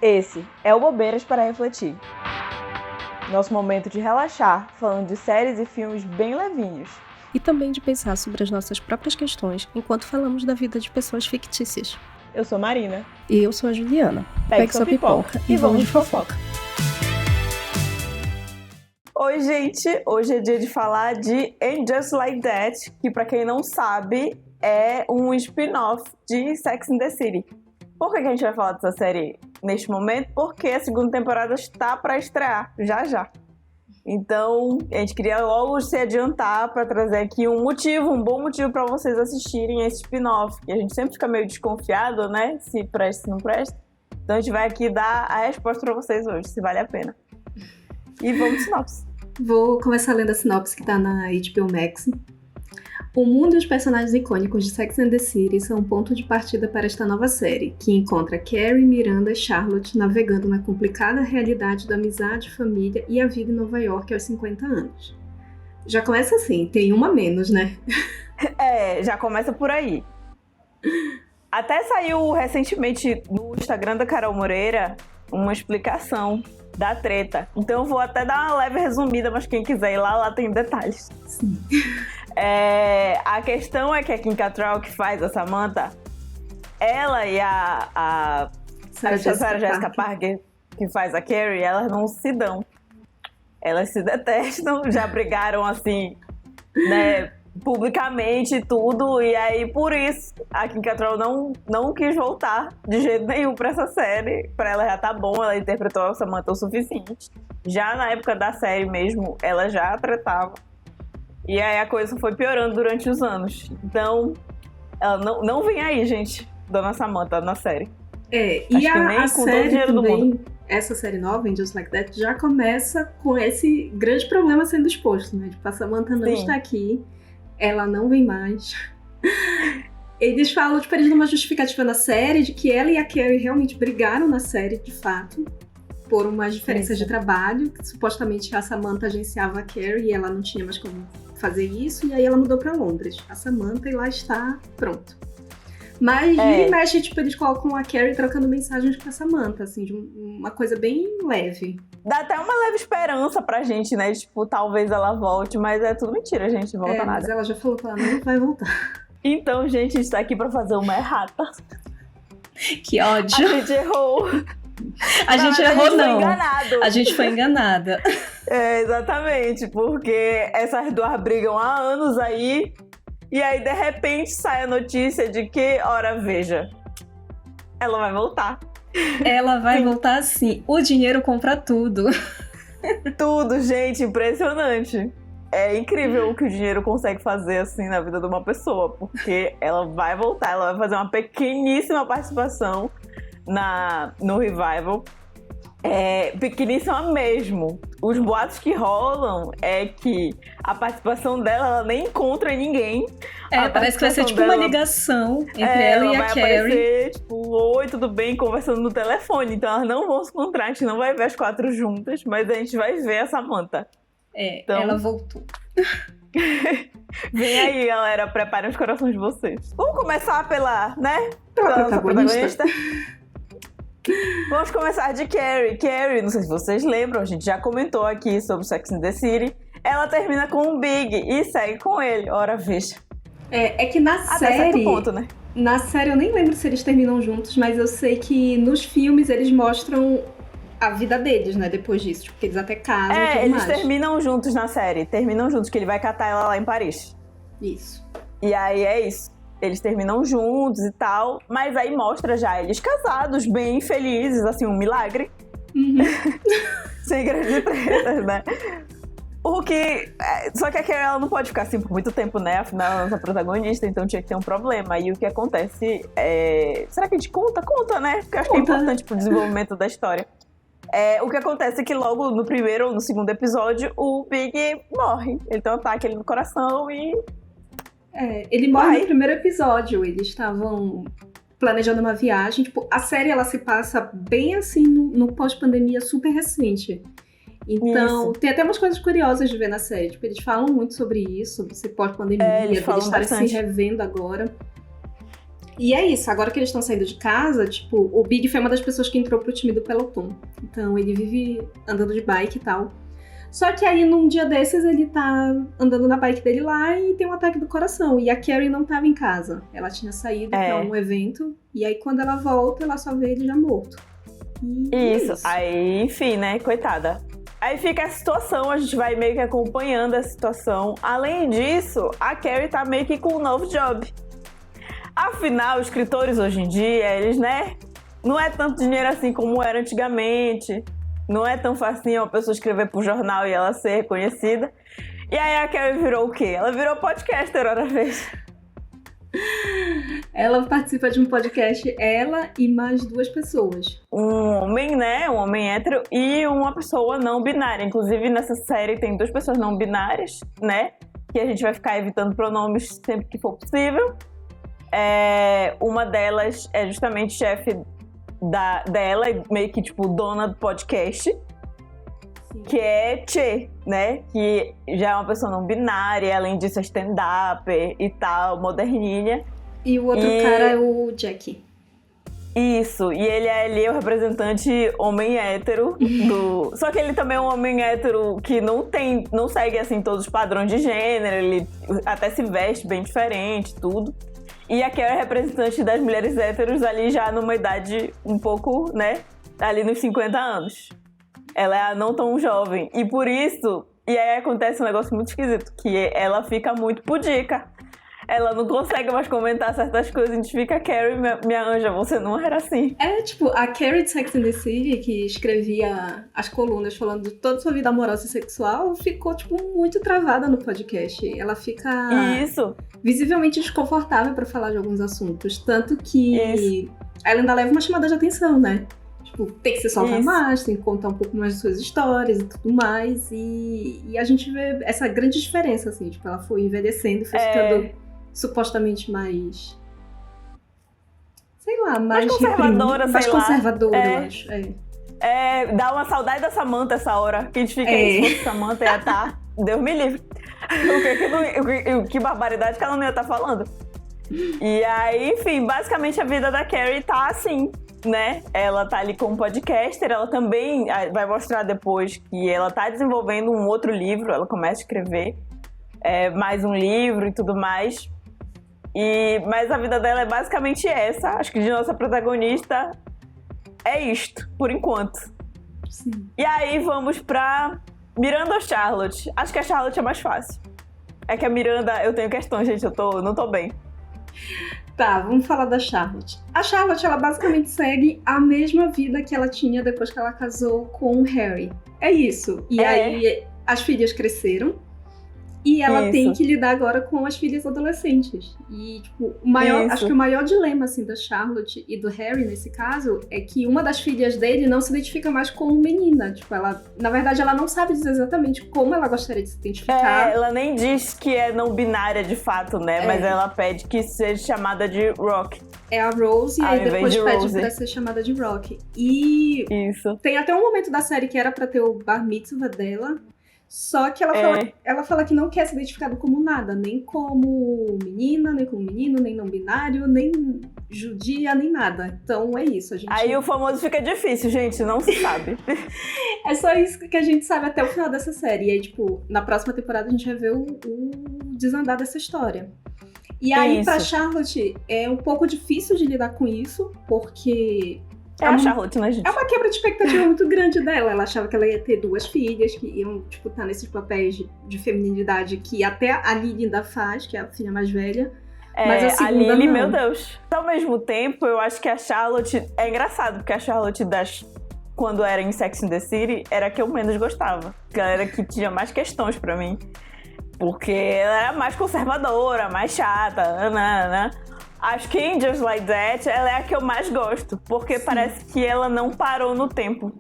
Esse é o Bobeiras para Refletir. Nosso momento de relaxar, falando de séries e filmes bem levinhos. E também de pensar sobre as nossas próprias questões enquanto falamos da vida de pessoas fictícias. Eu sou Marina. E eu sou a Juliana. Pegue sua pipoca e vamos de fofoca. Oi, gente! Hoje é dia de falar de And Just Like That, que pra quem não sabe, é um spin-off de Sex and the City. Por que a gente vai falar dessa série neste momento? Porque a segunda temporada está para estrear, já. Então, a gente queria logo se adiantar para trazer aqui um bom motivo para vocês assistirem esse spin-off. Que a gente sempre fica meio desconfiado, né? Se presta, se não presta. Então a gente vai aqui dar a resposta para vocês hoje, se vale a pena. E vamos de sinopse. Vou começar lendo a sinopse que tá na HBO Max. O mundo e os personagens icônicos de Sex and the City são um ponto de partida para esta nova série, que encontra Carrie, Miranda e Charlotte navegando na complicada realidade da amizade, família e a vida em Nova York aos 50 anos. Já começa assim, tem uma menos, né? Já começa por aí. Até saiu recentemente no Instagram da Carol Moreira uma explicação da treta. Então eu vou até dar uma leve resumida, mas quem quiser ir lá tem detalhes. Sim. A questão é que a Kim Cattrall, que faz a Samantha, ela e a Sarah Jessica Parker, que faz a Carrie, elas não se dão. Elas se detestam, já brigaram assim, né, publicamente e tudo, e aí por isso a Kim Cattrall não quis voltar de jeito nenhum pra essa série. Pra ela já tá bom, ela interpretou a Samantha o suficiente. Já na época da série mesmo, ela já tretava. E aí a coisa foi piorando durante os anos. Então, ela não vem aí, gente, Dona Samantha, na série. E a série também, essa série nova, In Just Like That, já começa com esse grande problema sendo exposto, né? Tipo, a Samantha não está aqui, ela não vem mais. Eles falam, tipo, eles dão uma justificativa na série de que ela e a Carrie realmente brigaram na série, de fato, por umas diferenças de trabalho. Supostamente a Samantha agenciava a Carrie e ela não tinha mais como fazer isso, e aí ela mudou pra Londres. A Samantha, e lá está, pronto. Mas vira e mexe, tipo, eles colocam a Carrie trocando mensagens com a Samantha, assim, de uma coisa bem leve. Dá até uma leve esperança pra gente, né? Tipo, talvez ela volte, mas é tudo mentira, gente, não volta nada. Mas ela já falou que ela não vai voltar. Então, gente, a gente tá aqui pra fazer uma errata. Que ódio. A gente errou. A gente errou, não. A gente foi enganada. Exatamente, porque essas duas brigam há anos aí, e aí de repente sai a notícia de que, ora, veja, ela vai voltar. Ela vai voltar sim. O dinheiro compra tudo. Tudo, gente, impressionante. É incrível o que o dinheiro consegue fazer assim na vida de uma pessoa, porque ela vai voltar, ela vai fazer uma pequeníssima participação no Revival. Pequeníssima mesmo. Os boatos que rolam é que a participação dela, ela nem encontra ninguém. Parece que vai ser tipo uma ligação entre ela e a Carrie. Vai aparecer, tipo, oi, tudo bem, conversando no telefone. Então elas não vão se encontrar, a gente não vai ver as quatro juntas, mas a gente vai ver a Samantha. Então, ela voltou. Vem aí, galera, preparem os corações de vocês. Vamos começar pela protagonista. Vamos começar de Carrie. Carrie, não sei se vocês lembram, a gente já comentou aqui sobre Sex and the City. Ela termina com o Big e segue com ele. Ora, veja. É que na até série... certo ponto, né? Na série eu nem lembro se eles terminam juntos, mas eu sei que nos filmes eles mostram a vida deles, né, depois disso. Porque eles até casam e tudo eles mais. terminam juntos na série. Terminam juntos, que ele vai catar ela lá em Paris. Isso. E aí é isso. Eles terminam juntos e tal, mas aí mostra já eles casados, bem felizes, assim, um milagre. Uhum. Sem grandes tretas, né? Só que a Carrie, ela não pode ficar assim por muito tempo, né? Afinal, ela é a nossa protagonista, então tinha que ter um problema. E o que acontece é... Será que a gente conta? Conta, né? Porque eu acho que é importante pro desenvolvimento da história. O que acontece é que logo no primeiro ou no segundo episódio, o Big morre. Ele tem um ataque ali no coração e... ele morre no primeiro episódio. Eles estavam planejando uma viagem. Tipo, a série, ela se passa bem assim no pós-pandemia super recente. Então, tem até umas coisas curiosas de ver na série. Tipo, eles falam muito sobre isso, sobre esse pós-pandemia, eles estarem se revendo agora. E é isso, agora que eles estão saindo de casa, tipo, o Big foi uma das pessoas que entrou pro time do pelotão. Então ele vive andando de bike e tal. Só que aí, num dia desses, ele tá andando na bike dele lá e tem um ataque do coração. E a Carrie não tava em casa. Ela tinha saído pra um evento. E aí, quando ela volta, ela só vê ele já morto. Isso. Aí, enfim, né? Coitada. Aí fica a situação, a gente vai meio que acompanhando a situação. Além disso, a Carrie tá meio que com um novo job. Afinal, os escritores hoje em dia, eles, né? Não é tanto dinheiro assim como era antigamente. Não é tão facinho uma pessoa escrever pro jornal e ela ser reconhecida. E aí a Carrie virou o quê? Ela virou podcaster, outra vez. Ela participa de um podcast, ela e mais 2 pessoas. Um homem, né? Um homem hétero e uma pessoa não binária. Inclusive, nessa série tem 2 pessoas não binárias, né? Que a gente vai ficar evitando pronomes sempre que for possível. Uma delas é justamente chefe dela, meio que tipo dona do podcast. Sim. Que é Che, né? Que já é uma pessoa não binária, além disso é stand-up e tal, moderninha. E o outro cara é o Jack. Isso, e ele é ali o representante homem hétero do... Só que ele também é um homem hétero que não segue assim todos os padrões de gênero, ele até se veste bem diferente, tudo. E a Carrie é representante das mulheres héteros ali já numa idade um pouco, né, ali nos 50 anos. Ela é a não tão jovem. E por isso, e aí acontece um negócio muito esquisito, que ela fica muito pudica. Ela não consegue mais comentar certas coisas. A gente fica, Carrie, minha anja, você não era assim. É, tipo, a Carrie de Sex and the City, que escrevia as colunas falando de toda a sua vida amorosa e sexual, ficou, tipo, muito travada no podcast. Ela fica... Isso. Visivelmente desconfortável pra falar de alguns assuntos. Tanto que ela ainda leva uma chamada de atenção, né? Tipo, tem que se soltar mais, tem que contar um pouco mais de suas histórias e tudo mais. E a gente vê essa grande diferença, assim. Tipo, ela foi envelhecendo, foi ficando supostamente mais... Sei lá, mais conservadora, mais conservadora, eu acho. Dá uma saudade da Samantha essa hora. Que a gente fica aí, se fosse Samantha ia estar... Deus me livre. Que barbaridade que ela não ia estar falando. E aí, enfim, basicamente a vida da Carrie tá assim, né? Ela tá ali como podcaster, ela também vai mostrar depois que ela tá desenvolvendo um outro livro, ela começa a escrever mais um livro e tudo mais. Mas a vida dela é basicamente essa. Acho que de nossa protagonista é isto, por enquanto. Sim. E aí vamos pra Miranda ou Charlotte? Acho que a Charlotte é mais fácil. É que a Miranda, eu tenho questões, gente, eu não tô bem. Tá, vamos falar da Charlotte. A Charlotte, ela basicamente segue a mesma vida que ela tinha depois que ela casou com o Harry. É isso. E aí as filhas cresceram e ela tem que lidar agora com as filhas adolescentes. E, tipo, acho que o maior dilema, assim, da Charlotte e do Harry, nesse caso, é que uma das filhas dele não se identifica mais como menina. Tipo, na verdade, ela não sabe dizer exatamente como ela gostaria de se identificar. Ela nem diz que é não binária de fato, né? Mas ela pede que seja chamada de Rock. É a Rose, e aí depois pede pra ser chamada de Rock. E tem até um momento da série que era pra ter o bar mitzvah dela. Só que ela fala que não quer ser identificada como nada, nem como menina, nem como menino, nem não binário, nem judia, nem nada. Então é isso. Aí o famoso fica difícil, gente, não se sabe. É só isso que a gente sabe até o final dessa série. E aí, tipo, na próxima temporada a gente vai ver o desandar dessa história. E aí, pra Charlotte, é um pouco difícil de lidar com isso, porque... a Charlotte, né, gente? É uma quebra de expectativa muito grande dela. Ela achava que ela ia ter 2 filhas que iam, tipo, estar nesses papéis de feminilidade que até a Lily ainda faz, que é a filha mais velha. Mas a segunda, a Lily, não. meu Deus. Ao mesmo tempo, eu acho que a Charlotte... É engraçado, porque a Charlotte, quando era em Sex and the City, era a que eu menos gostava. Porque ela era a que tinha mais questões pra mim. Porque ela era mais conservadora, mais chata, né? Acho que em Just Like That, ela é a que eu mais gosto. Porque parece que ela não parou no tempo.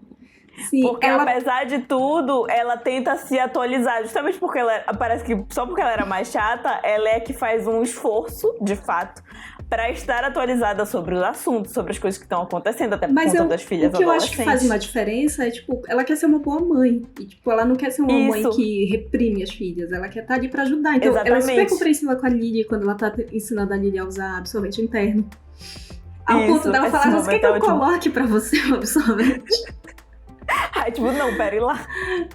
Sim, porque apesar de tudo, ela tenta se atualizar. Justamente porque parece que só porque ela era mais chata, ela é a que faz um esforço, de fato, pra estar atualizada sobre os assuntos, sobre as coisas que estão acontecendo, até por conta das filhas adolescentes. O que eu acho que faz uma diferença é, tipo, ela quer ser uma boa mãe. E, tipo, ela não quer ser uma mãe que reprime as filhas. Ela quer estar ali pra ajudar. Então, ela é super compreensiva com a Lily quando ela tá ensinando a Lily a usar absorvente interno. Ao ponto dela falar, você quer que eu coloque pra você o absorvente? Ai, tipo, não, pera aí lá.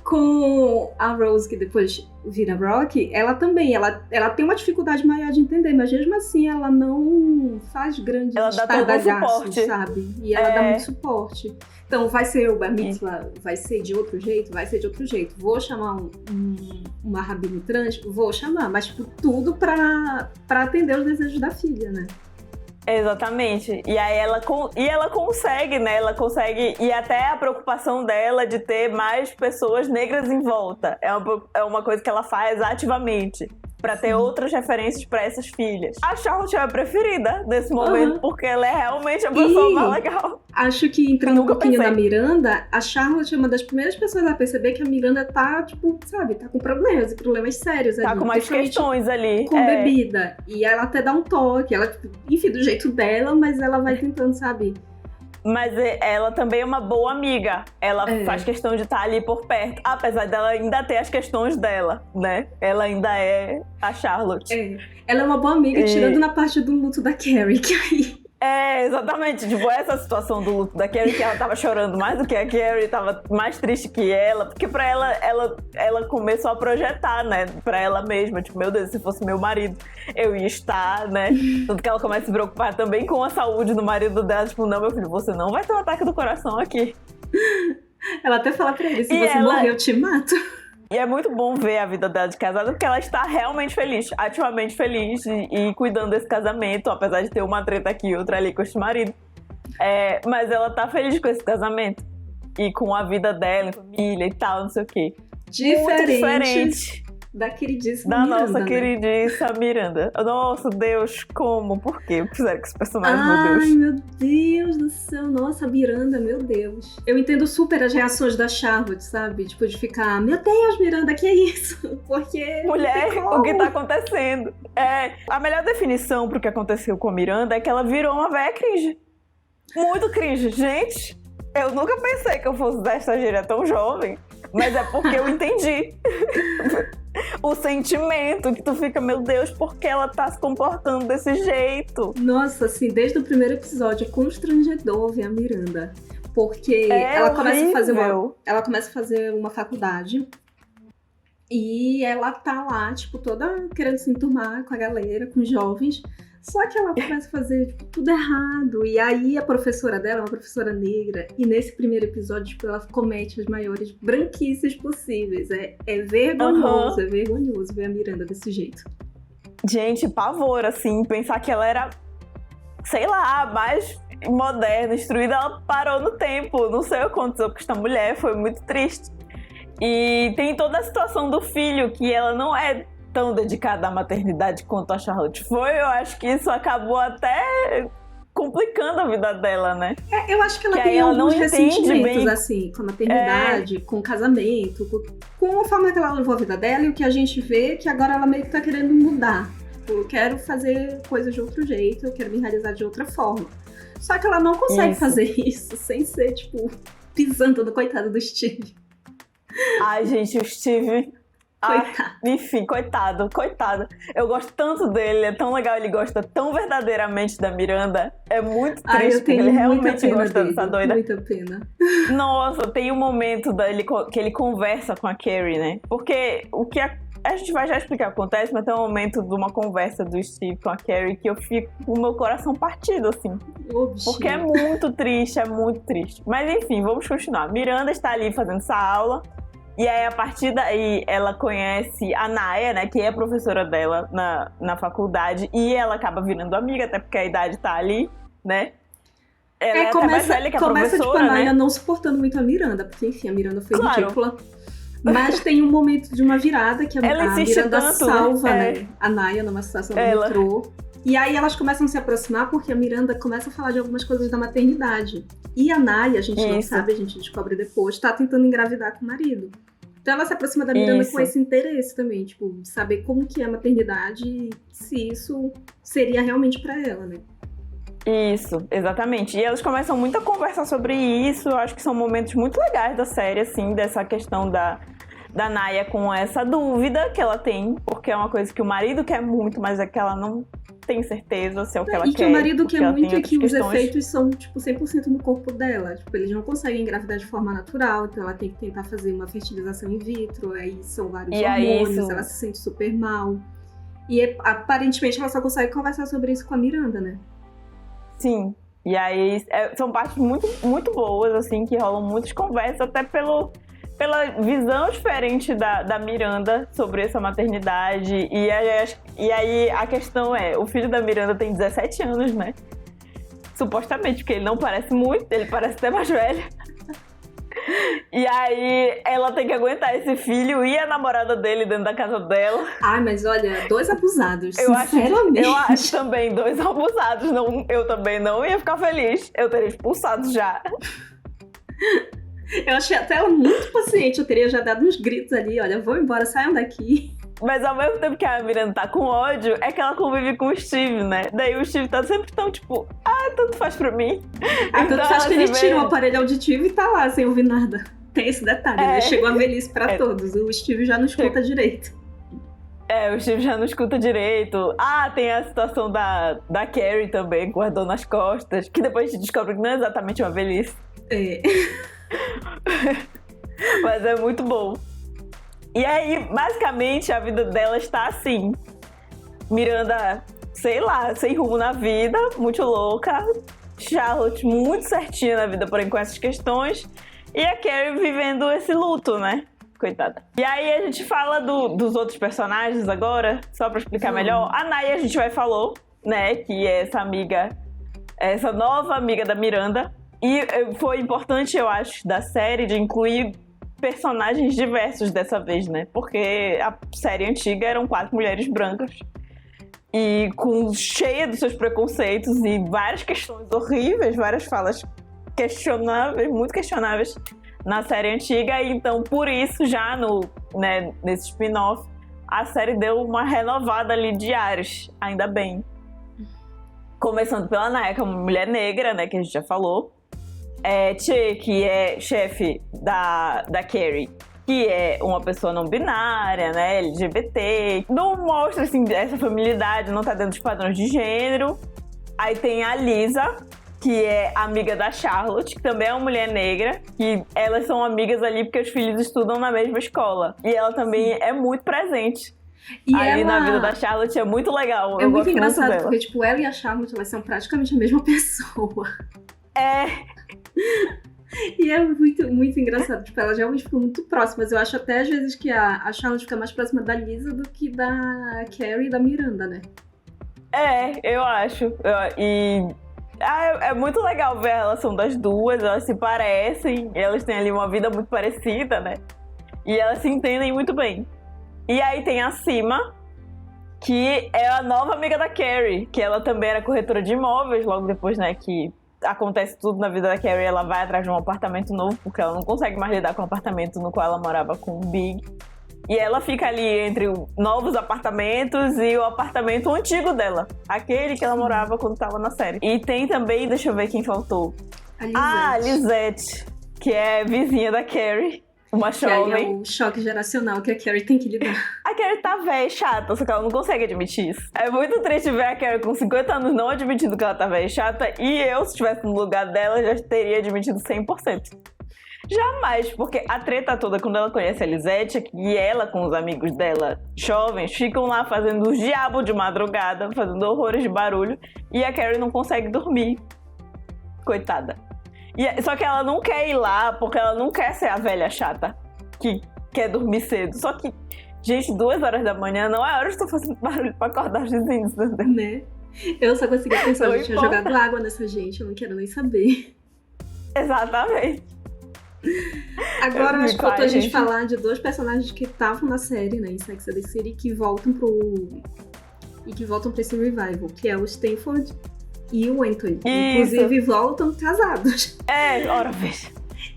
Com a Rose, que depois vira Rock, ela também, ela tem uma dificuldade maior de entender, mas mesmo assim ela não faz grandes estardalhaços, sabe? E ela dá muito suporte. Então, vai ser o Bar Mitzvah, vai ser de outro jeito? Vai ser de outro jeito. Vou chamar uma rabino trans? Vou chamar, mas tipo, tudo pra atender os desejos da filha, né? Exatamente. E aí ela consegue, né? Ela consegue, e até a preocupação dela de ter mais pessoas negras em volta. É uma coisa que ela faz ativamente, pra ter outras referências pra essas filhas. A Charlotte é a preferida nesse momento, porque ela é realmente a pessoa mais legal. Acho que entrando um pouquinho na Miranda, a Charlotte é uma das primeiras pessoas a perceber que a Miranda tá, tipo, sabe, tá com problemas, e problemas sérios ali. Tá com mais questões ali. Com bebida. E ela até dá um toque, ela, enfim, do jeito dela, mas ela vai tentando, sabe? Mas ela também é uma boa amiga. Ela faz questão de estar ali por perto, apesar dela ainda ter as questões dela, né? Ela ainda é a Charlotte. Ela é uma boa amiga, tirando na parte do luto da Carrie, que aí... Exatamente. Tipo, essa situação do luto da Carrie, que ela tava chorando mais do que a Carrie, tava mais triste que ela, porque pra ela começou a projetar, né, pra ela mesma, tipo, meu Deus, se fosse meu marido, eu ia estar, né, tanto que ela começa a se preocupar também com a saúde do marido dela, tipo, não, meu filho, você não vai ter um ataque do coração aqui. Ela até fala pra ele, se você morrer, eu te mato. E é muito bom ver a vida dela de casada, porque ela está realmente feliz, ativamente feliz e cuidando desse casamento, apesar de ter uma treta aqui e outra ali com esse marido. Mas ela tá feliz com esse casamento e com a vida dela, família e tal, não sei o quê. Muito diferente da queridíssima Miranda, nossa queridíssima Miranda. Nossa, Deus, como? Por quê? Fizeram com esse personagem, meu Deus. Ai, meu Deus do céu. Nossa, Miranda, meu Deus. Eu entendo super as reações da Charlotte, sabe? Tipo, de ficar, meu Deus, Miranda, que é isso? Porque... Mulher, o que tá acontecendo? A melhor definição pro que aconteceu com a Miranda é que ela virou uma véia cringe. Muito cringe. Gente, eu nunca pensei que eu fosse dessa gíria tão jovem, mas é porque eu entendi. O sentimento que tu fica, meu Deus, por que ela tá se comportando desse jeito? Nossa, assim, desde o primeiro episódio é constrangedor ver a Miranda. Porque ela começa a fazer uma faculdade e ela tá lá, tipo, toda querendo se enturmar com a galera, com os jovens. Só que ela começa a fazer tipo, tudo errado. E aí a professora dela é uma professora negra. E nesse primeiro episódio, tipo, ela comete as maiores branquices possíveis. É vergonhoso, é vergonhoso ver a Miranda desse jeito. Gente, pavor, assim, pensar que ela era, sei lá, mais moderna, instruída, ela parou no tempo. Não sei o que aconteceu com esta mulher, foi muito triste. E tem toda a situação do filho, que ela não é tão dedicada à maternidade quanto a Charlotte foi. Eu acho que isso acabou até complicando a vida dela, né? Eu acho que ela tem alguns ressentimentos, assim, com a maternidade, com o casamento, com a forma que ela levou a vida dela, e o que a gente vê que agora ela meio que tá querendo mudar. Eu quero fazer coisas de outro jeito, eu quero me realizar de outra forma. Só que ela não consegue fazer isso sem ser, tipo, pisando no coitado do Steve. Ai, gente, o Steve... enfim, coitado. Eu gosto tanto dele, é tão legal, ele gosta tão verdadeiramente da Miranda. É muito triste, porque ele realmente gosta dessa doida. Muita pena. Nossa, tem um momento que ele conversa com a Carrie, né? Porque o que a gente vai já explicar o que acontece, mas tem um momento de uma conversa do Steve com a Carrie que eu fico com o meu coração partido, assim. Porque é muito triste, Mas enfim, vamos continuar. Miranda está ali fazendo essa aula. E aí, a partir daí, ela conhece a Naya, né, que é professora dela na faculdade, e ela acaba virando amiga, até porque a idade tá ali, né? Ela é até mais velha que a professora, tipo, a Naya não suportando muito a Miranda, porque, enfim, a Miranda foi ridícula. Mas tem um momento de uma virada que a Miranda salva, né, a Naya numa situação do metrô. E aí elas começam a se aproximar porque a Miranda começa a falar de algumas coisas da maternidade. E a Naya, a gente não sabe, a gente descobre depois, tá tentando engravidar com o marido. Então ela se aproxima da Miranda com esse interesse também, tipo, saber como que é a maternidade e se isso seria realmente pra ela, né? Isso, exatamente. E elas começam muito a conversar sobre isso. Eu acho que são momentos muito legais da série, assim, dessa questão da Naya com essa dúvida que ela tem, porque é uma coisa que o marido quer muito, mas é que ela não tem certeza se é o que ela quer. E que o marido quer muito é que os efeitos são, tipo, 100% no corpo dela. Tipo, eles não conseguem engravidar de forma natural, então ela tem que tentar fazer uma fertilização in vitro, aí são vários hormônios, ela se sente super mal. E aparentemente ela só consegue conversar sobre isso com a Miranda, né? Sim. E aí são partes muito, muito boas, assim, que rolam muitas conversas, até pela visão diferente da Miranda sobre essa maternidade. E aí a questão é, o filho da Miranda tem 17 anos, né? Supostamente, porque ele não parece muito, ele parece até mais velho. E aí ela tem que aguentar esse filho e a namorada dele dentro da casa dela. Ai, mas olha, 2 abusados, sinceramente. Eu acho também 2 abusados. Eu também não ia ficar feliz. Eu teria expulsado já. Eu achei até ela muito paciente, eu teria já dado uns gritos ali, olha, vão embora, saiam daqui. Mas ao mesmo tempo que a Miranda tá com ódio, é que ela convive com o Steve, né? Daí o Steve tá sempre tão tipo, tanto faz pra mim. Tanto faz que ele tira o aparelho auditivo e tá lá sem ouvir nada. Tem esse detalhe, né? Chegou a velhice pra todos, o Steve já não escuta direito. O Steve já não escuta direito. Tem a situação da Carrie também, com a dor nas costas, que depois a gente descobre que não é exatamente uma velhice. Mas é muito bom. E aí, basicamente, a vida dela está assim. Miranda, sei lá, sem rumo na vida, muito louca. Charlotte muito certinha na vida, porém com essas questões. E a Carrie vivendo esse luto, né? Coitada. E aí a gente fala dos outros personagens agora, só pra explicar melhor. A Naya a gente já falou, né? Que é essa nova amiga da Miranda. E foi importante, eu acho, da série de incluir personagens diversos dessa vez, né? Porque a série antiga eram 4 mulheres brancas e cheia dos seus preconceitos e várias questões horríveis, várias falas questionáveis, muito questionáveis na série antiga. E então, por isso, já nesse spin-off, a série deu uma renovada ali de ares, ainda bem. Começando pela Naya, que é uma mulher negra, né? Que a gente já falou. Che, que é chefe da Carrie, que é uma pessoa não binária, né, LGBT. Não mostra, assim, essa familiaridade, não tá dentro dos padrões de gênero. Aí tem a Lisa, que é amiga da Charlotte, que também é uma mulher negra. E elas são amigas ali porque os filhos estudam na mesma escola. E ela também é muito presente. E ali na vida da Charlotte é muito legal. É muito engraçado, porque tipo, ela e a Charlotte, elas são praticamente a mesma pessoa. E é muito, muito engraçado. Tipo, elas realmente ficam muito próximas. Eu acho até às vezes que a Charlotte fica mais próxima da Lisa do que da Carrie e da Miranda, né? Eu acho. É muito legal ver a relação das duas. Elas se parecem, elas têm ali uma vida muito parecida, né? E elas se entendem muito bem. E aí tem a Sima, que é a nova amiga da Carrie, que ela também era corretora de imóveis, logo depois, né, que acontece tudo na vida da Carrie, ela vai atrás de um apartamento novo, porque ela não consegue mais lidar com o apartamento no qual ela morava com o Big. E ela fica ali entre novos apartamentos e o apartamento antigo dela, aquele que ela morava quando estava na série. E tem também, deixa eu ver quem faltou. A Lisette, que é vizinha da Carrie. Uma jovem. Que aí é o choque geracional que a Carrie tem que lidar. A Carrie tá velha e chata, só que ela não consegue admitir isso. É muito triste ver a Carrie com 50 anos não admitindo que ela tá velha e chata, e eu, se estivesse no lugar dela, já teria admitido 100%. Jamais, porque a treta toda, quando ela conhece a Lisette, e ela com os amigos dela, jovens, ficam lá fazendo o diabo de madrugada, fazendo horrores de barulho, e a Carrie não consegue dormir. Coitada. Só que ela não quer ir lá, porque ela não quer ser a velha chata que quer dormir cedo. Só que, gente, 2 horas da manhã não é hora de estar fazendo barulho pra acordar os vizinhos, né? Eu só conseguia pensar, eu tinha jogado água nessa gente, eu não quero nem saber. Exatamente. Agora, acho que faltou a gente falar de 2 personagens que estavam na série, né, em Sex and the City, que voltam pra esse revival, que é o Stanford e o Anthony. Inclusive, voltam casados. Ora, veja.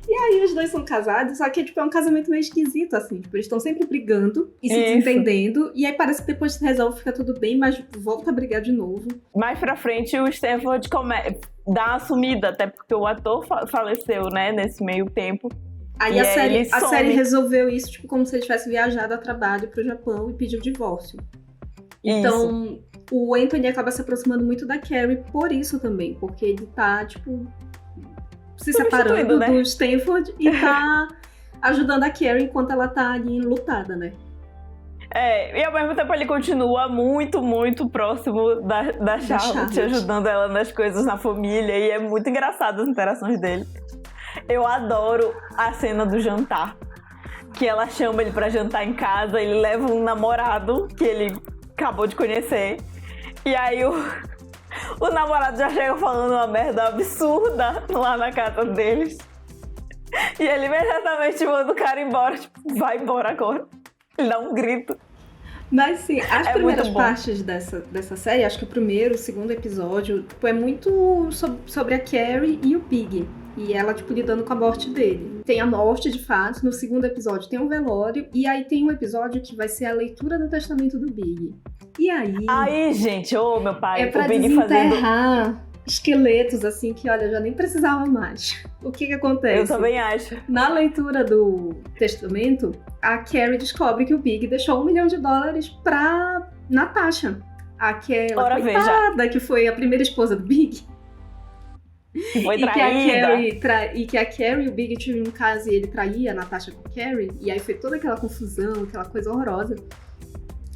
E aí os dois são casados, só que tipo, é um casamento meio esquisito, assim. Tipo, eles estão sempre brigando e se desentendendo. E aí parece que depois se resolve, fica tudo bem, mas volta a brigar de novo. Mais pra frente, o Stanford dá uma sumida, até porque o ator faleceu, né, nesse meio tempo. Aí a série resolveu isso, tipo, como se ele tivesse viajado a trabalho pro Japão e pediu divórcio. Então, o Anthony acaba se aproximando muito da Carrie por isso também, porque ele tá, tipo, se separando do Stanford e tá ajudando a Carrie enquanto ela tá ali enlutada, né? E ao mesmo tempo ele continua muito, muito próximo da Charlotte, ajudando ela nas coisas na família, e é muito engraçado as interações dele. Eu adoro a cena do jantar, que ela chama ele pra jantar em casa, ele leva um namorado que ele acabou de conhecer, e aí o namorado já chega falando uma merda absurda lá na casa deles, e ele imediatamente manda o cara embora, tipo, vai embora agora. Ele dá um grito. Mas sim, as primeiras partes dessa série, acho que o primeiro, o segundo episódio, tipo, é muito sobre a Carrie e o Big. E ela, tipo, lidando com a morte dele. Tem a morte, de fato. No segundo episódio tem um velório. E aí tem um episódio que vai ser a leitura do testamento do Big. E aí... gente, meu pai. É pra o Big desenterrar esqueletos, assim, que, olha, já nem precisava mais. O que acontece? Eu também acho. Na leitura do testamento, a Carrie descobre que o Big deixou $1 milhão pra Natasha. Aquela coitada que foi a primeira esposa do Big. Foi traída. E que a Carrie e o Big tinham um caso e ele traía a Natasha com a Carrie. E aí foi toda aquela confusão, aquela coisa horrorosa.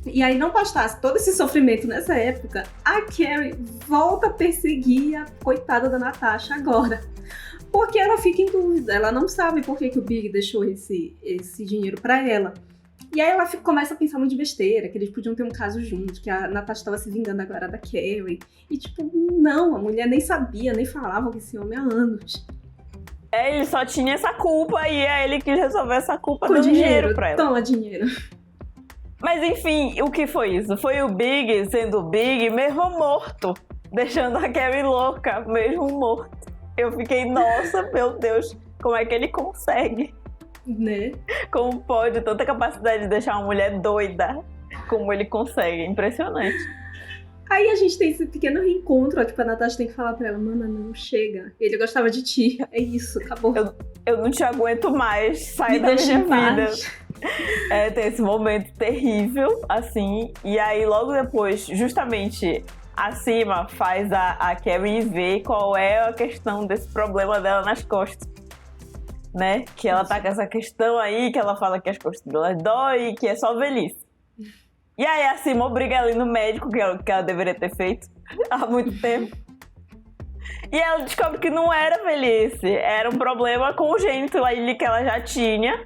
E aí não bastasse todo esse sofrimento nessa época, a Carrie volta a perseguir a coitada da Natasha agora. Porque ela fica em dúvida, ela não sabe por que o Big deixou esse dinheiro pra ela. E aí ela começa a pensar muito de besteira, que eles podiam ter um caso juntos, que a Natasha estava se vingando agora da Carrie. E tipo, não, a mulher nem sabia, nem falava com esse homem há anos. Ele só tinha essa culpa e aí ele quis resolver essa culpa dando dinheiro pra ela. Toma dinheiro. Mas enfim, o que foi isso? Foi o Big sendo o Big, mesmo morto, deixando a Carrie louca, mesmo morto. Eu fiquei, nossa, meu Deus, como é que ele consegue? Né? Como pode tanta capacidade de deixar uma mulher doida como ele consegue? Impressionante. Aí a gente tem esse pequeno reencontro, ó, tipo, a Natasha tem que falar pra ela, mana, não, chega. Ele gostava de ti, é isso, acabou. Eu não te aguento mais, sai da minha vida. Tem esse momento terrível, assim, e aí logo depois, justamente acima, faz a Carrie ver qual é a questão desse problema dela nas costas, né? Que ela tá com essa questão aí, que ela fala que as costas dela dói, que é só velhice. E aí a Cima obriga ela a ir no médico, que ela deveria ter feito há muito tempo. E ela descobre que não era velhice, era um problema congênito aí que ela já tinha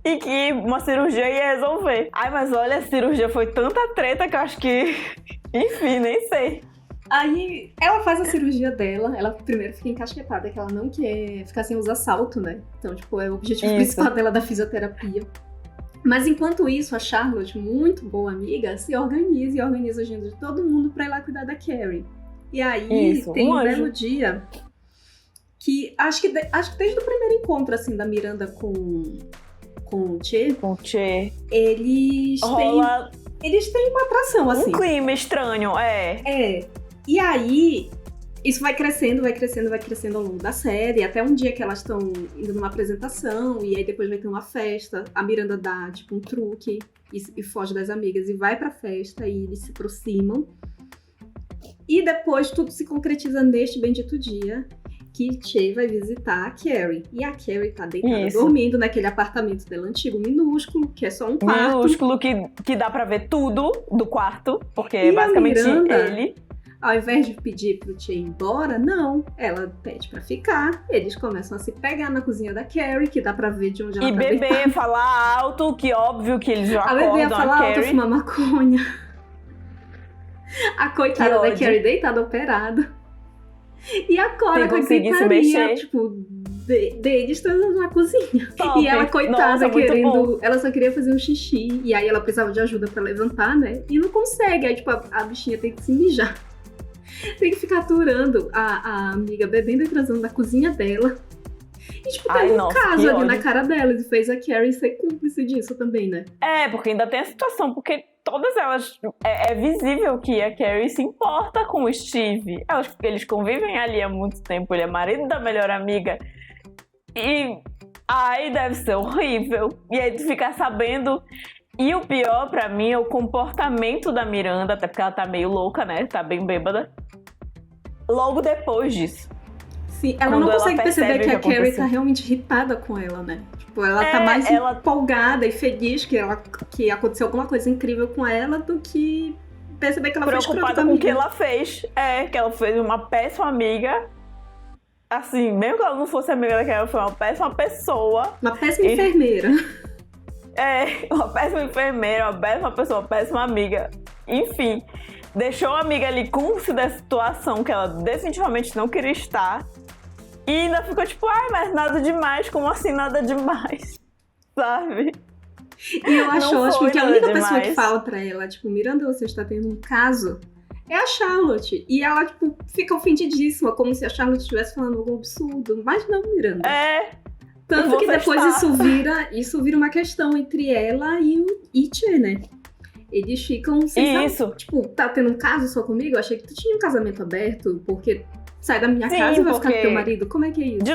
e que uma cirurgia ia resolver. Ai, mas olha, a cirurgia foi tanta treta que eu acho que... Enfim, nem sei. Aí ela faz a cirurgia dela, ela primeiro fica encasquetada, que ela não quer ficar sem usar salto, né? Então, tipo, é o objetivo principal dela da fisioterapia. Mas enquanto isso, a Charlotte, muito boa amiga, se organiza e organiza a agenda de todo mundo pra ir lá cuidar da Carrie. E aí tem um belo dia que acho que desde o primeiro encontro, assim, da Miranda com o Che. Eles têm uma atração, assim. Um clima estranho, E aí, isso vai crescendo ao longo da série, até um dia que elas estão indo numa apresentação, e aí depois vai ter uma festa, a Miranda dá, tipo, um truque e foge das amigas e vai pra festa, e eles se aproximam. E depois tudo se concretiza neste bendito dia que Che vai visitar a Carrie. E a Carrie tá deitada dormindo naquele apartamento dela antigo, minúsculo, que é só um quarto. Minúsculo, que dá pra ver tudo do quarto, porque é basicamente ele. Ao invés de pedir pro Che ir embora, não. Ela pede pra ficar. Eles começam a se pegar na cozinha da Carrie, que dá pra ver de onde ela tá deitada. E beber, falar alto, que óbvio que eles já acordam a Carrie. A beber, falar alto, fumar maconha. A coitada da Carrie deitada, operada. E acorda com a gritaria, tipo, deles transando na cozinha. Top. E ela, coitada, ela só queria fazer um xixi. E aí ela precisava de ajuda pra levantar, né? E não consegue. Aí, tipo, a bichinha tem que se mijar. Tem que ficar aturando a amiga bebendo e transando na cozinha dela. E, tipo, teve um caso ali na cara dela, e fez a Carrie ser cúmplice disso também, né? Porque ainda tem a situação, porque todas elas... É visível que a Carrie se importa com o Steve. Eles convivem ali há muito tempo, ele é marido da melhor amiga. E... Ai, deve ser horrível. E aí tu ficar sabendo... E o pior pra mim é o comportamento da Miranda, até porque ela tá meio louca, né? Tá bem bêbada. Logo depois disso. Sim, ela não consegue perceber que a Carrie tá realmente irritada com ela, né? Tipo, ela tá mais empolgada e feliz que aconteceu alguma coisa incrível com ela do que perceber que ela foi preocupada com o que ela fez. Que ela fez uma péssima amiga. Assim, mesmo que ela não fosse amiga da Carrie, ela foi uma péssima pessoa. Uma péssima enfermeira. Uma péssima enfermeira, uma péssima pessoa, uma péssima amiga. Enfim, deixou a amiga ali cúmplice da situação que ela definitivamente não queria estar. E ainda ficou tipo, mas nada demais, como assim nada demais? Sabe? E eu acho que a única pessoa que fala pra ela, tipo, Miranda, você está tendo um caso, é a Charlotte. E ela, tipo, fica ofendidíssima, como se a Charlotte estivesse falando algum absurdo. Mas não, Miranda. Tanto que depois isso vira uma questão entre ela e o Itcher, né? Eles ficam... Tipo, tá tendo um caso só comigo? Eu achei que tu tinha um casamento aberto, porque sai da minha casa e vai ficar com teu marido. Como é que é isso? De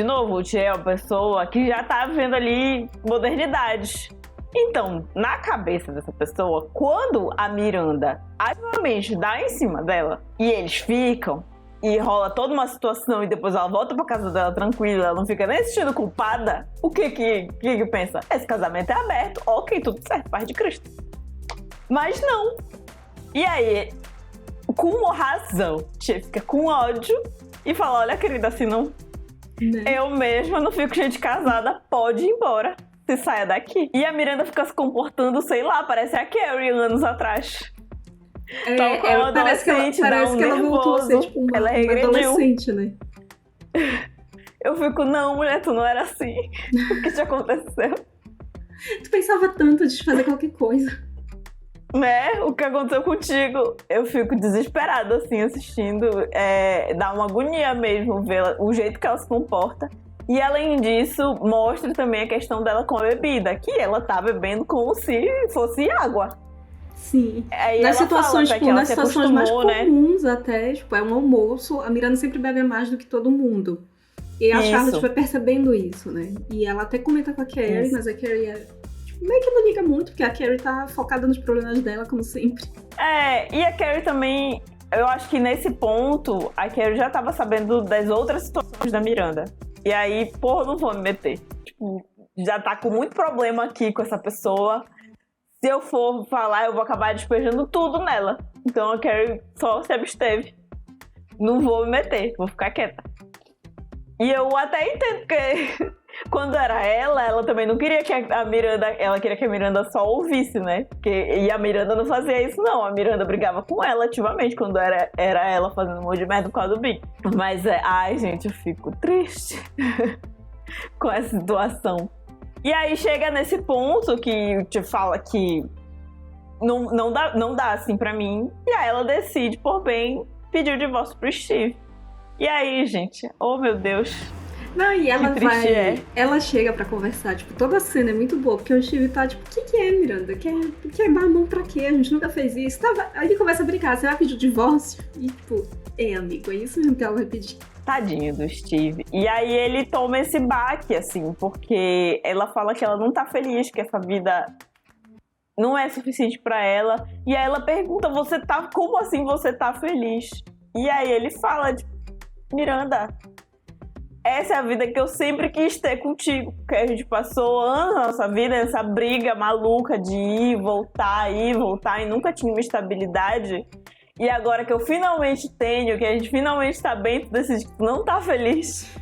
novo, o Itcher é uma pessoa que já tá vendo ali modernidades. Então, na cabeça dessa pessoa, quando a Miranda ativamente dá em cima dela e eles ficam... E rola toda uma situação e depois ela volta pra casa dela tranquila, ela não fica nem se sentindo culpada. O que pensa? Esse casamento é aberto, ok, tudo certo, paz de Cristo. Mas não. E aí, com razão, tia fica com ódio e fala, olha querida, assim não... Eu mesma não fico gente casada, pode ir embora, se saia daqui. E a Miranda fica se comportando, sei lá, parece a Carrie anos atrás. Parece que ela voltou a ser tipo uma adolescente, né? Eu fico, não, mulher, tu não era assim. O que te aconteceu? Tu pensava tanto de fazer qualquer coisa. Né? O que aconteceu contigo? Eu fico desesperada, assim, assistindo. Dá uma agonia mesmo ver o jeito que ela se comporta. E além disso, mostra também a questão dela com a bebida, que ela tá bebendo como se fosse água. Sim. Nas situações, nas situações mais comuns, né? Até, tipo, é um almoço, a Miranda sempre bebe mais do que todo mundo. E a Charlotte vai percebendo isso, né? E ela até comenta com a Carrie, mas a Carrie meio que não liga muito, porque a Carrie tá focada nos problemas dela, como sempre. E a Carrie também, eu acho que nesse ponto, a Carrie já tava sabendo das outras situações da Miranda. E aí, não vou me meter. Tipo, já tá com muito problema aqui com essa pessoa. Se eu for falar, eu vou acabar despejando tudo nela. Então a Carrie só se absteve. Não vou me meter, vou ficar quieta. E eu até entendo, porque quando era ela também não queria que a Miranda... Ela queria que a Miranda só ouvisse, né? E a Miranda não fazia isso, não. A Miranda brigava com ela ativamente quando era ela fazendo um monte de merda por causa do Big. Mas, ai, gente, eu fico triste com essa situação. E aí chega nesse ponto que te fala que não dá assim pra mim. E aí ela decide, por bem, pedir o divórcio pro Steve. E aí, gente, oh meu Deus. Não, e ela ela chega pra conversar, tipo, toda a cena é muito boa, porque o Steve tá, tipo, o que é, Miranda? Quer dar a mão pra quê? A gente nunca fez isso. Aí ele começa a brincar, você vai pedir o divórcio? E, tipo, amigo, é isso mesmo que ela vai pedir. Tadinho do Steve. E aí ele toma esse baque, assim, porque ela fala que ela não tá feliz, que essa vida não é suficiente pra ela. E aí ela pergunta, como assim você tá feliz? E aí ele fala, Miranda, essa é a vida que eu sempre quis ter contigo, porque a gente passou anos da nossa vida nessa briga maluca de ir, voltar, e nunca tinha uma estabilidade. E agora que eu finalmente tenho, que a gente finalmente tá bem, tu decide que tu não tá feliz.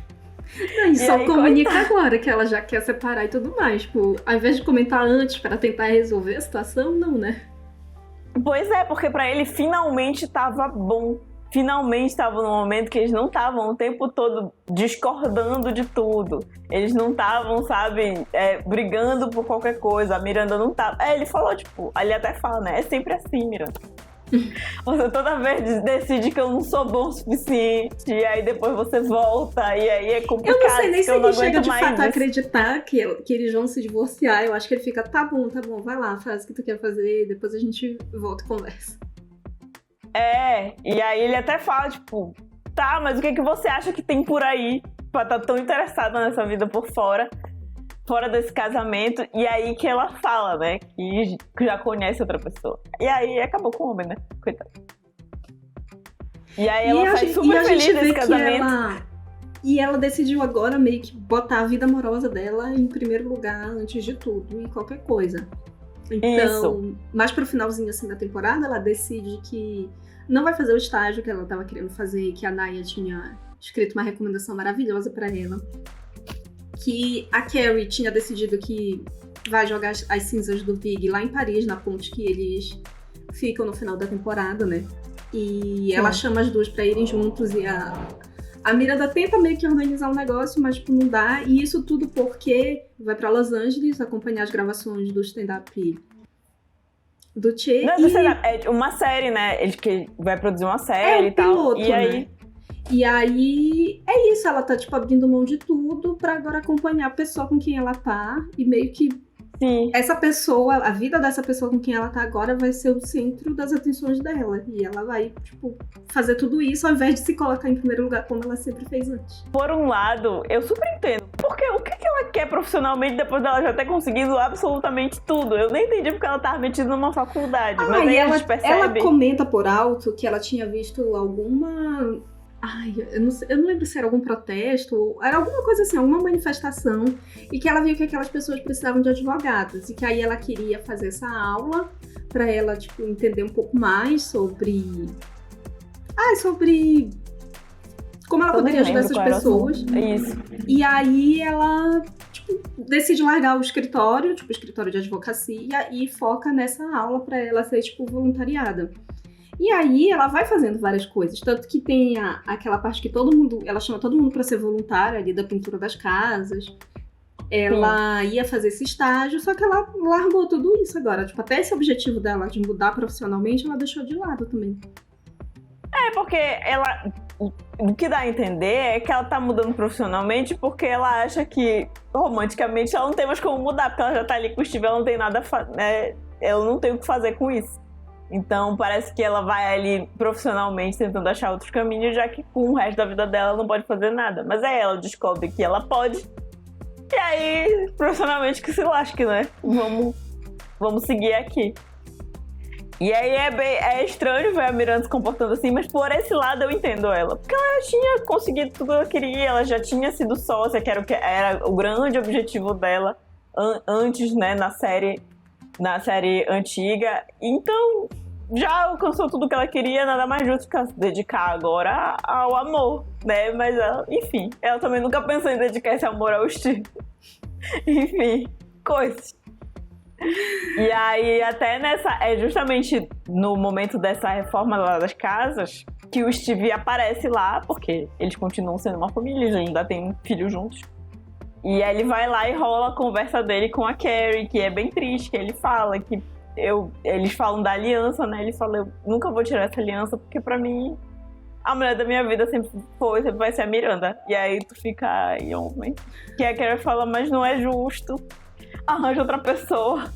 E só aí, comunica agora que ela já quer separar e tudo mais. Tipo, ao invés de comentar antes para tentar resolver a situação, não, né? Pois é, porque pra ele finalmente tava bom. Finalmente tava num momento que eles não estavam o tempo todo discordando de tudo. Eles não estavam, sabe, brigando por qualquer coisa. A Miranda não tava... ele falou, ele até fala, né? É sempre assim, Miranda. Você toda vez decide que eu não sou bom o suficiente, e aí depois você volta, e aí é complicado. Eu não sei nem se ele chega de fato isso. a acreditar que eles vão se divorciar. Eu acho que ele fica, tá bom, vai lá, faz o que tu quer fazer, depois a gente volta e conversa. E aí ele até fala, tipo, tá, mas o que você acha que tem por aí pra estar tão interessada nessa vida por fora desse casamento? E aí que ela fala, né, que já conhece outra pessoa. E aí acabou com o homem, né? Coitado. E aí ela sai super feliz nesse casamento. E ela decidiu agora meio que botar a vida amorosa dela em primeiro lugar antes de tudo e qualquer coisa. Então, mais pro finalzinho assim da temporada, ela decide que não vai fazer o estágio que ela tava querendo fazer, que a Naya tinha escrito uma recomendação maravilhosa pra ela. Que a Carrie tinha decidido que vai jogar as cinzas do Big lá em Paris, na ponte que eles ficam no final da temporada, né? E ela chama as duas pra irem juntos e a Miranda tenta meio que organizar um negócio, mas tipo, não dá. E isso tudo porque vai pra Los Angeles acompanhar as gravações do stand-up do Che. Não, é uma série, né? Ele que vai produzir uma série e tal. Piloto, e aí... né? E aí, é isso, ela tá, tipo, abrindo mão de tudo pra agora acompanhar a pessoa com quem ela tá. E meio que essa pessoa, a vida dessa pessoa com quem ela tá agora vai ser o centro das atenções dela. E ela vai, tipo, fazer tudo isso ao invés de se colocar em primeiro lugar como ela sempre fez antes. Por um lado, eu super entendo. Porque o que ela quer profissionalmente depois dela já ter conseguido absolutamente tudo? Eu nem entendi porque ela tava metida numa faculdade. Mas aí a gente percebe... Ela comenta por alto que ela tinha visto alguma... eu não lembro se era algum protesto, era alguma coisa assim, alguma manifestação, e que ela viu que aquelas pessoas precisavam de advogados, e que aí ela queria fazer essa aula pra ela, tipo, entender um pouco mais sobre como ela poderia ajudar essas pessoas. Isso. E aí ela, tipo, decide largar o escritório, tipo, o escritório de advocacia, e foca nessa aula pra ela ser, tipo, voluntariada. E aí ela vai fazendo várias coisas, tanto que tem aquela parte que ela chama todo mundo para ser voluntária ali da pintura das casas. Ela ia fazer esse estágio, só que ela largou tudo isso agora. Tipo, até esse objetivo dela de mudar profissionalmente, ela deixou de lado também. Porque o que dá a entender é que ela tá mudando profissionalmente porque ela acha que romanticamente ela não tem mais como mudar, porque ela já tá ali com o Steve, ela não tem nada ela não tem o que fazer com isso. Então parece que ela vai ali profissionalmente tentando achar outros caminhos, já que com o resto da vida dela ela não pode fazer nada. Mas aí ela descobre que ela pode. E aí, profissionalmente que se lasque, né? Vamos seguir aqui. E aí é estranho ver a Miranda se comportando assim, mas por esse lado eu entendo ela. Porque ela tinha conseguido tudo que ela queria, ela já tinha sido sócia, que era o grande objetivo dela antes, né, na série antiga. Então, já alcançou tudo que ela queria, nada mais justo que ela se dedicar agora ao amor, né? Mas, enfim, ela também nunca pensou em dedicar esse amor ao Steve. Enfim, coisas. E aí, até justamente no momento dessa reforma lá das casas, que o Steve aparece lá, porque eles continuam sendo uma família, eles ainda têm um filho juntos. E aí ele vai lá e rola a conversa dele com a Carrie, que é bem triste, que ele fala que eles falam da aliança, né? Ele fala, eu nunca vou tirar essa aliança, porque pra mim a mulher da minha vida sempre vai ser a Miranda. E aí tu fica, ai, homem. Que a Carrie fala, mas não é justo. Arranja outra pessoa.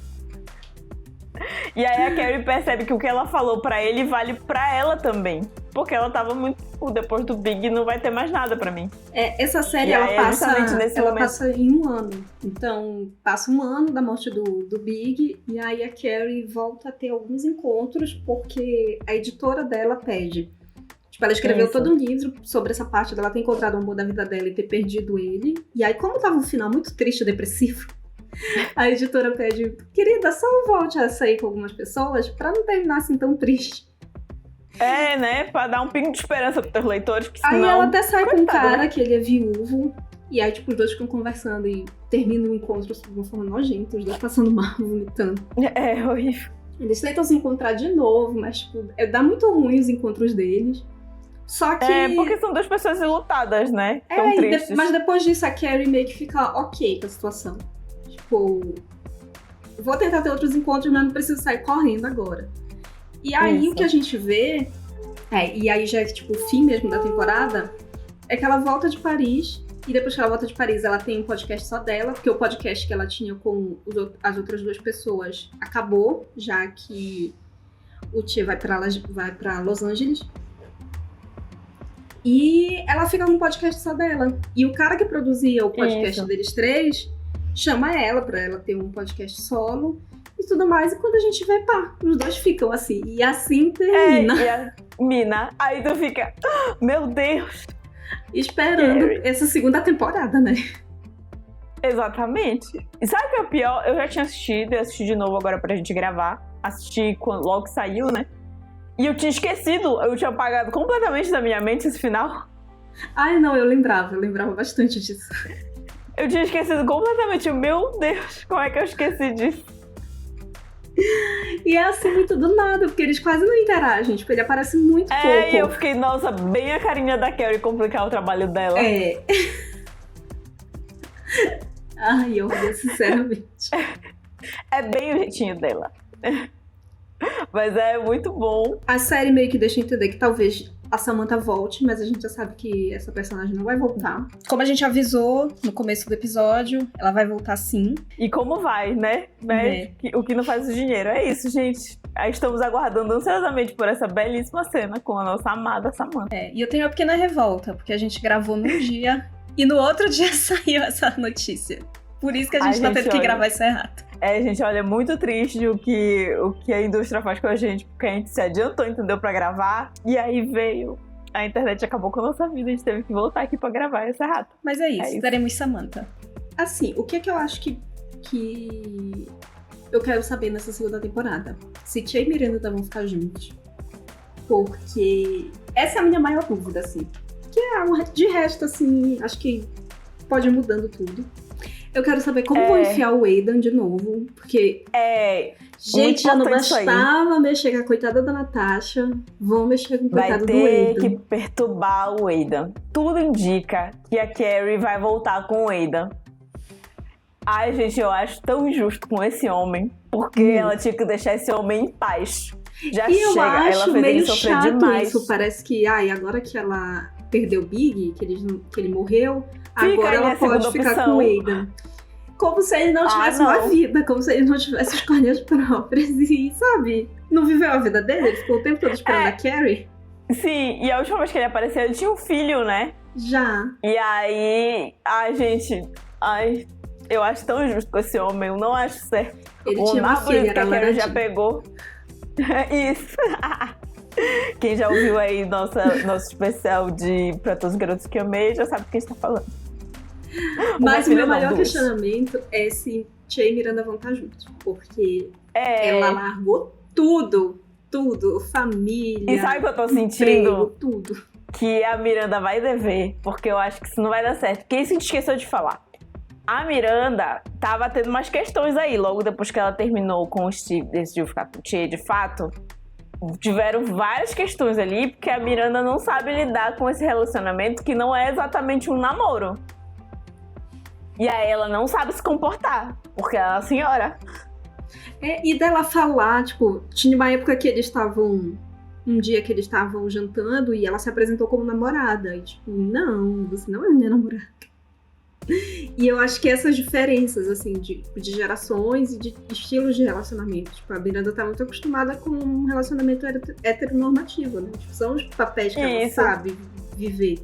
E aí a Carrie percebe que o que ela falou pra ele vale pra ela também. Porque ela tava muito... depois do Big não vai ter mais nada pra mim. Essa série, ela passa em um ano. Então, passa um ano da morte do Big. E aí a Carrie volta a ter alguns encontros porque a editora dela pede. Tipo, ela escreveu todo um livro sobre essa parte dela ter encontrado o amor da vida dela e ter perdido ele. E aí, como tava um final muito triste e depressivo, a editora pede, querida, só volte a sair com algumas pessoas pra não terminar assim tão triste. Né? Pra dar um pingo de esperança pros teus leitores, que senão... Aí ela até sai com um cara que ele é viúvo, e aí, tipo, os dois ficam conversando e terminam o encontro de uma forma nojenta, os dois passando mal, vomitando. É horrível. Eles tentam se encontrar de novo, mas, tipo, dá muito ruim os encontros deles. Só que... porque são duas pessoas ilutadas, né? Tão tristes. Mas depois disso, a Carrie meio que fica ok com a situação. Tipo, vou tentar ter outros encontros, mas não preciso sair correndo agora. E aí o que a gente vê, e aí já é tipo o fim mesmo da temporada, é que ela volta de Paris, e depois que ela volta de Paris, ela tem um podcast só dela, porque o podcast que ela tinha com as outras 2 pessoas acabou, já que o Tia vai pra Los Angeles. E ela fica num podcast só dela. E o cara que produzia o podcast deles 3 chama ela pra ela ter um podcast solo e tudo mais. E quando a gente vê, os 2 ficam assim. E assim termina. Aí tu fica, meu Deus. Esperando essa segunda temporada, né? Exatamente. E sabe o que é o pior? Eu já tinha assistido, eu assisti de novo agora pra gente gravar. Assisti logo que saiu, né? E eu tinha esquecido, eu tinha apagado completamente da minha mente esse final. Ai, não, eu lembrava bastante disso. Eu tinha esquecido completamente, meu Deus, como é que eu esqueci disso? E é assim, muito do nada, porque eles quase não interagem, tipo, ele aparece muito pouco. E eu fiquei, nossa, bem a carinha da Carrie complicar o trabalho dela. Ai, eu odeio, sinceramente. É bem o jeitinho dela. Mas é muito bom. A série meio que deixa entender que talvez a Samantha volte, mas a gente já sabe que essa personagem não vai voltar. Como a gente avisou no começo do episódio, ela vai voltar sim. E como vai, né? O que não faz o dinheiro. É isso, gente. Aí estamos aguardando ansiosamente por essa belíssima cena com a nossa amada Samantha. E eu tenho uma pequena revolta, porque a gente gravou num dia e no outro dia saiu essa notícia. Por isso que a gente tá tendo que gravar isso errado. Gente, olha, é muito triste o que a indústria faz com a gente, porque a gente se adiantou, entendeu, pra gravar, e aí veio, a internet acabou com a nossa vida, a gente teve que voltar aqui pra gravar esse errado. Mas é isso, teremos Samantha. Assim, o que eu acho que eu quero saber nessa segunda temporada? Se Tia e Miranda vão ficar juntos. Porque essa é a minha maior dúvida, assim. Que de resto, assim, acho que pode ir mudando tudo. Eu quero saber como vão enfiar o Aidan de novo, porque... gente, já não bastava mexer com a coitada da Natasha, vão mexer com a coitada do Aidan. Vai ter que perturbar o Aidan. Tudo indica que a Carrie vai voltar com o Aidan. Ai, gente, eu acho tão injusto com esse homem, porque ela tinha que deixar esse homem em paz. Já e chega, eu acho ela fez meio ele sofrer chato demais. Isso, parece que, agora que ela perdeu o Big, que ele morreu, agora ela pode ficar com o Aidan. Como se ele não tivesse uma vida, como se ele não tivesse escolhas próprias e, sabe, não viveu a vida dele, ele ficou o tempo todo esperando a Carrie. Sim, e a última vez que ele apareceu, ele tinha um filho, né? Já. E aí, gente, eu acho tão injusto com esse homem, eu não acho certo. Ele tinha uma filha, que a Carrie já pegou. Isso. Quem já ouviu aí nosso especial Pra Todos os Garotos que Amei, já sabe do que a gente tá falando. Mas o meu maior questionamento é se Tia e Miranda vão estar juntos. Porque ela largou tudo, família, e sabe o que eu tô sentindo? Emprego, tudo. Que a Miranda vai dever, porque eu acho que isso não vai dar certo. Porque isso a gente esqueceu de falar. A Miranda tava tendo umas questões aí, logo depois que ela terminou com o Steve, decidiu ficar com o Tia, de fato. Tiveram várias questões ali, porque a Miranda não sabe lidar com esse relacionamento que não é exatamente um namoro. E aí ela não sabe se comportar, porque ela é uma senhora. E dela falar, tipo, tinha uma época que eles estavam... Um dia que eles estavam jantando e ela se apresentou como namorada. E tipo, não, você não é minha namorada. E eu acho que essas diferenças, assim, de gerações e de estilos de relacionamento. Tipo, a Miranda tá muito acostumada com um relacionamento heteronormativo, né? Tipo, são os papéis que ela sabe viver.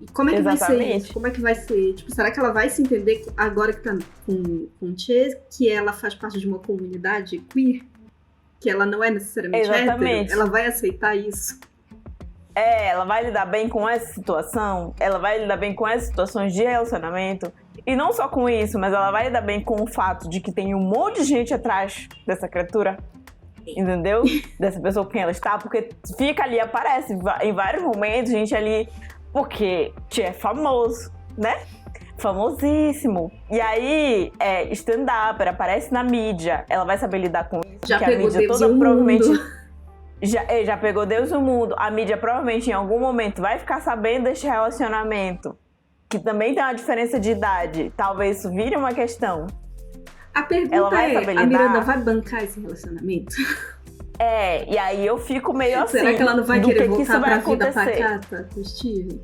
E como é que vai ser isso? Como é que vai ser? Tipo, será que ela vai se entender agora que tá com o Che, que ela faz parte de uma comunidade queer? Que ela não é necessariamente hétero? Ela vai aceitar isso? Ela vai lidar bem com essa situação, ela vai lidar bem com essas situações de relacionamento, e não só com isso, mas ela vai lidar bem com o fato de que tem um monte de gente atrás dessa criatura, entendeu? Dessa pessoa com quem ela está, porque fica ali, aparece em vários momentos, gente ali, porque Tia é famoso, né? Famosíssimo. E aí, stand-up, aparece na mídia, ela vai saber lidar com isso, já porque a mídia Deus toda provavelmente... Mundo. Já pegou Deus e o mundo. A mídia provavelmente em algum momento vai ficar sabendo deste relacionamento, que também tem uma diferença de idade. Talvez isso vire uma questão. A pergunta a Miranda vai bancar esse relacionamento? E aí eu fico meio assim. Será que ela não vai querer voltar pra vida acontecer? pacata com o Steve?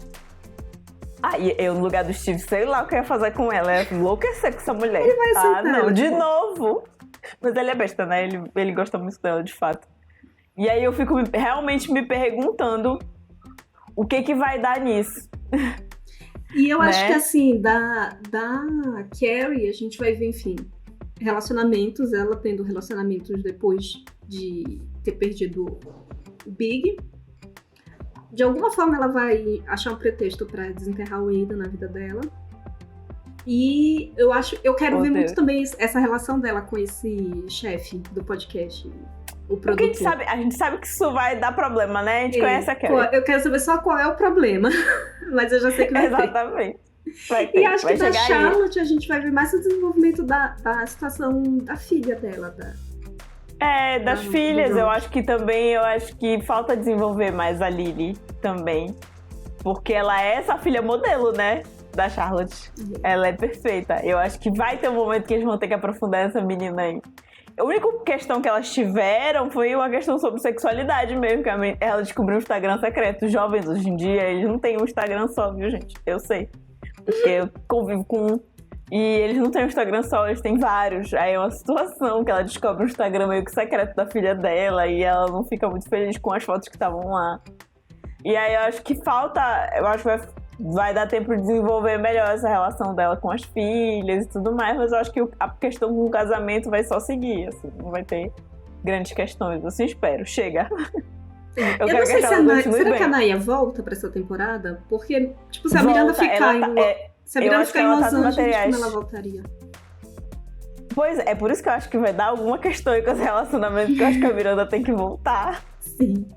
Aí eu, no lugar do Steve, sei lá o que eu ia fazer com ela. Eu ia enlouquecer com essa mulher. Ele vai aceitar não, ela, de tipo. novo. Mas ele é besta, né? Ele gosta muito dela, de fato. E aí eu fico realmente me perguntando o que vai dar nisso. E eu acho que, assim, da Carrie, a gente vai ver, enfim, relacionamentos, ela tendo relacionamentos depois de ter perdido o Big. De alguma forma ela vai achar um pretexto pra desenterrar o Aidan na vida dela. E eu quero ver muito também essa relação dela com esse chefe do podcast, o produtor. Porque a gente sabe que isso vai dar problema, né? A gente conhece a Carrie. Eu quero saber só qual é o problema, mas eu já sei que vai ter. Exatamente. E acho que da Charlotte a gente vai ver mais o desenvolvimento da situação da filha dela. Das filhas, eu acho que falta desenvolver mais a Lily também. Porque ela é essa filha modelo, né? Da Charlotte. Ela é perfeita. Eu acho que vai ter um momento que eles vão ter que aprofundar essa menina aí. A única questão que elas tiveram foi uma questão sobre sexualidade mesmo, que ela descobriu um Instagram secreto. Os jovens hoje em dia, eles não têm um Instagram só, viu, gente? Eu sei. Porque eu convivo com um. E eles não têm um Instagram só, eles têm vários. Aí é uma situação que ela descobre um Instagram meio que secreto da filha dela e ela não fica muito feliz com as fotos que estavam lá. E aí eu acho que vai dar tempo de desenvolver melhor essa relação dela com as filhas e tudo mais, mas eu acho que a questão com o casamento vai só seguir, assim, não vai ter grandes questões, assim, espero. Chega. Eu não sei se a Naya... Será que a Naya volta pra essa temporada? Porque, tipo, se a Miranda ficar se a Miranda ficar em Los Angeles, como ela voltaria? Pois é, por isso que eu acho que vai dar alguma questão aí com esse relacionamento, que eu acho que a Miranda tem que voltar. Sim.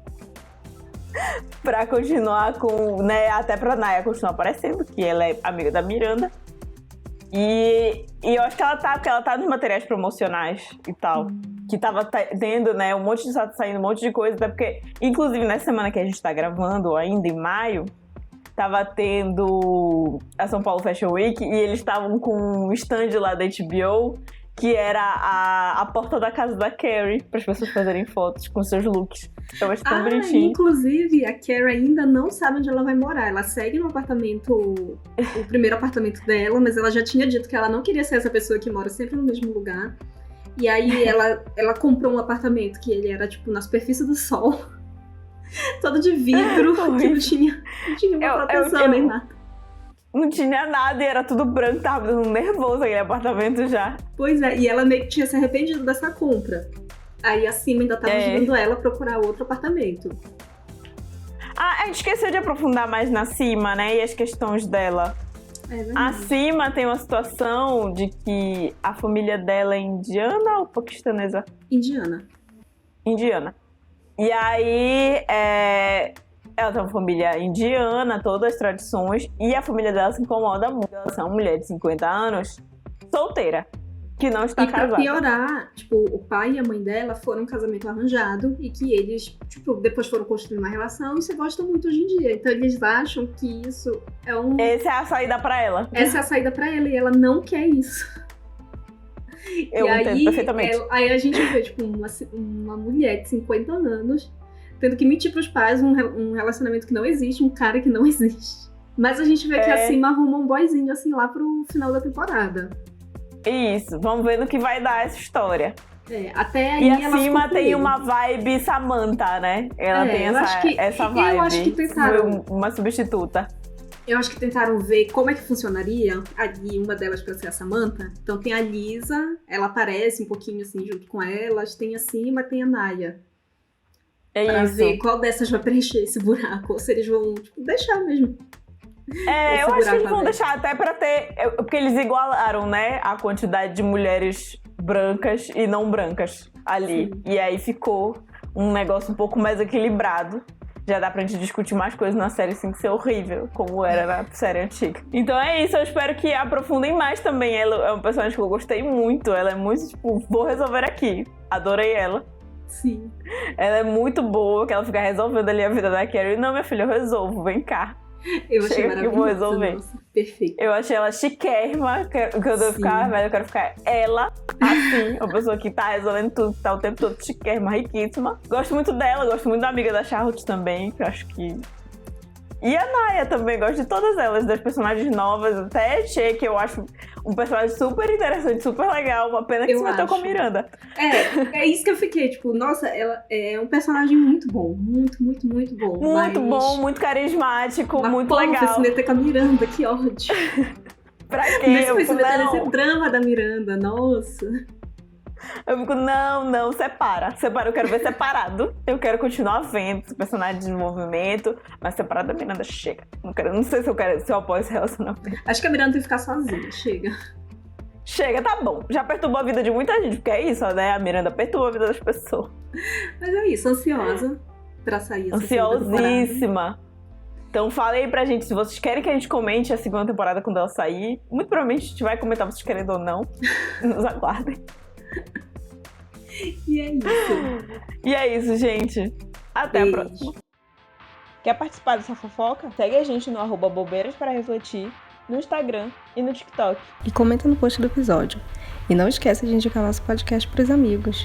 Pra continuar com, né, até pra Naya continuar aparecendo, que ela é amiga da Miranda. E eu acho que porque ela tá nos materiais promocionais e tal. Que tava tendo, né, saindo um monte de coisa, até porque, inclusive, nessa semana que a gente tá gravando, ainda em maio, tava tendo a São Paulo Fashion Week e eles estavam com um stand lá da HBO, que era a porta da casa da Carrie, para as pessoas fazerem fotos com seus looks. Eu acho tão bonitinho. Inclusive, a Carrie ainda não sabe onde ela vai morar. Ela segue no apartamento, o primeiro apartamento dela, mas ela já tinha dito que ela não queria ser essa pessoa que mora sempre no mesmo lugar. E aí ela comprou um apartamento que ele era, tipo, na superfície do sol. Todo de vidro, que não tinha uma proteção nem nada. Não tinha nada e era tudo branco, tava dando nervoso aquele apartamento já. Pois é, e ela meio que tinha se arrependido dessa compra. Aí a Cima ainda tava ajudando ela a procurar outro apartamento. A gente esqueceu de aprofundar mais na Cima, né? E as questões dela. A Cima tem uma situação de que a família dela é indiana ou paquistanesa? Indiana. E aí, ela tem uma família indiana, todas as tradições, e a família dela se incomoda muito. Ela é uma mulher de 50 anos, solteira, que não está casada. E pra piorar, tipo, o pai e a mãe dela foram um casamento arranjado e que eles, tipo, depois foram construir uma relação e se gostam muito hoje em dia. Então eles acham que isso é Essa é a saída pra ela. Essa é a saída pra ela e ela não quer isso. Eu entendo perfeitamente. Aí a gente vê, tipo, uma mulher de 50 anos tendo que mentir pros pais um relacionamento que não existe, um cara que não existe. Mas a gente vê que a Cima arruma um boyzinho, assim, lá pro final da temporada. Isso, vamos ver no que vai dar essa história. Até aí e a Cima tem uma vibe Samantha, né? Ela tem essa vibe. Eu acho que tentaram... Uma substituta. Eu acho que tentaram ver como é que funcionaria ali, uma delas pra ser a Samantha. Então tem a Lisa, ela aparece um pouquinho assim junto com elas. Tem a Cima, tem a Naya. Pra ver qual dessas vai preencher esse buraco. Ou se eles vão, tipo, deixar mesmo. Eu acho que eles vão deixar até pra ter... Porque eles igualaram, né? A quantidade de mulheres brancas e não brancas ali. Sim. E aí ficou um negócio um pouco mais equilibrado. Já dá pra gente discutir mais coisas na série sem ser horrível, como era na série antiga. Então é isso, eu espero que aprofundem mais também. Ela é uma personagem que eu gostei muito. Ela é muito, tipo, vou resolver aqui. Adorei ela. Sim. Ela é muito boa, que ela fica resolvendo ali a vida da Carrie. Não, minha filha, eu resolvo, vem cá. Eu achei maravilhoso. Que eu vou resolver. Nossa, perfeito. Eu achei ela chiquérrima, quando eu ficar velha, eu quero ficar ela, assim, uma pessoa que tá resolvendo tudo, que tá o tempo todo chiquérrima, riquíssima. Gosto muito dela, gosto muito da amiga da Charlotte também, que eu acho que... E a Naya também, gosto de todas elas, das personagens novas, até a Che, que eu acho um personagem super interessante, super legal, uma pena que se meteu com a Miranda. É isso que eu fiquei, tipo, nossa, ela é um personagem muito bom, muito, muito, muito bom. Muito bom, muito carismático, mas, muito porra, legal. Foi se meter com a Miranda, que ódio. Pra quê? Foi se meter nesse drama da Miranda, nossa. Eu fico, não, separa, eu quero ver separado. Eu quero continuar vendo esse personagem de desenvolvimento, mas separado da Miranda, chega. Não sei se eu apoio esse relacionamento. Acho que a Miranda tem que ficar sozinha, chega. Chega, tá bom. Já perturbou a vida de muita gente, porque é isso, né? A Miranda perturba a vida das pessoas. Mas é isso, ansiosa pra sair essa Ansiosíssima. Então fala aí pra gente se vocês querem que a gente comente a segunda temporada quando ela sair. Muito provavelmente a gente vai comentar vocês querendo ou não. Nos aguardem. E é isso. E é isso, gente. Até a próxima. Quer participar dessa fofoca? Segue a gente no @bobeiraspara-refletir, no Instagram e no TikTok. E comenta no post do episódio. E não esqueça de indicar nosso podcast pros amigos.